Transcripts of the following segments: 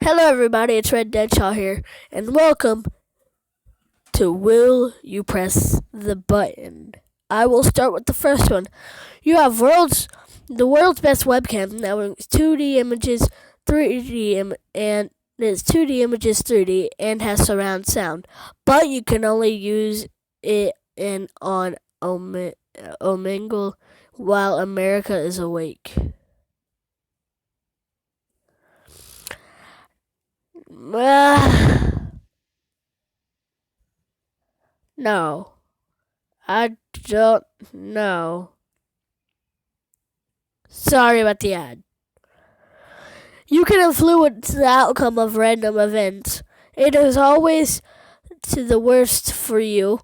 Hello, everybody. It's Red Deadshaw here, and welcome to Will You Press the Button? I will start with the first one. You have the world's best webcam that brings 2D images, 3D and it's 2D images, 3D, and has surround sound, but you can only use it on Omegle while America is awake. No, I don't know. Sorry about the ad. You can influence the outcome of random events. It is always to the worst for you.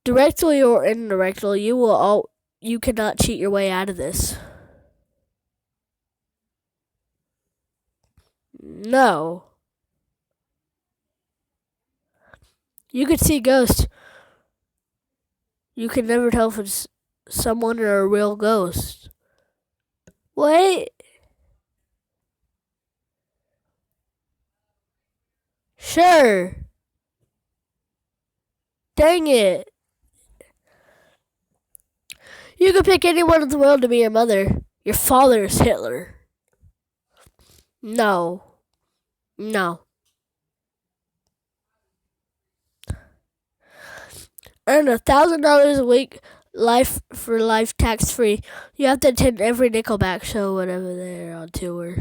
Directly or indirectly, you cannot cheat your way out of this. No. You could see ghosts. You can never tell if it's someone or a real ghost. Wait. Sure. Dang it. You could pick anyone in the world to be your mother. Your father is Hitler. No. Earn $1,000 a week, life tax free. You have to attend every Nickelback show whenever they're on tour.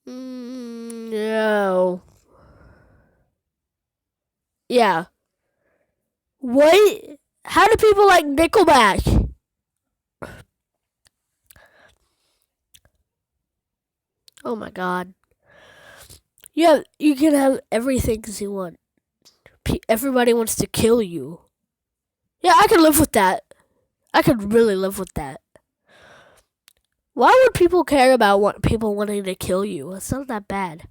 No. Yeah. What? How do people like Nickelback? Oh my god. You can have everything you want. Everybody wants to kill you. Yeah, I could live with that. I could really live with that. Why would people care about people wanting to kill you? It's not that bad.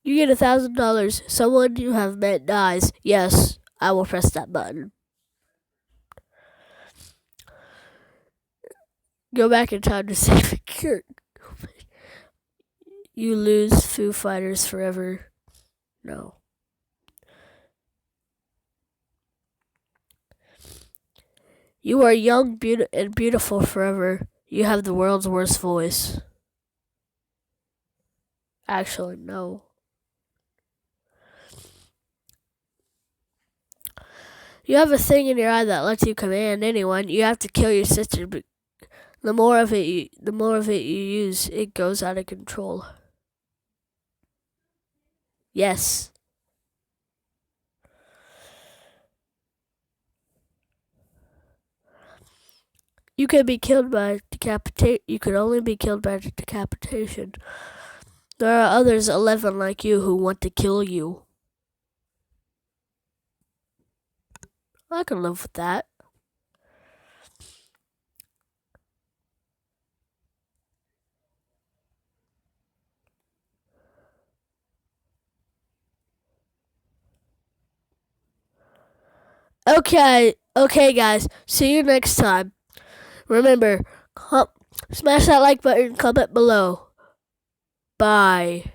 You get $1,000. Someone you have met dies. Yes, I will press that button. Go back in time to save Kurt. You lose Foo Fighters forever. No. You are young and beautiful forever. You have the world's worst voice. Actually, no. You have a thing in your eye that lets you command anyone. You have to kill your sister, but the more of it you use, it goes out of control. Yes. You can be killed by decapitation. You can only be killed by decapitation. There are others 11 like you who want to kill you. I can live with that. Okay, guys. See you next time. Remember, smash that like button, comment below. Bye.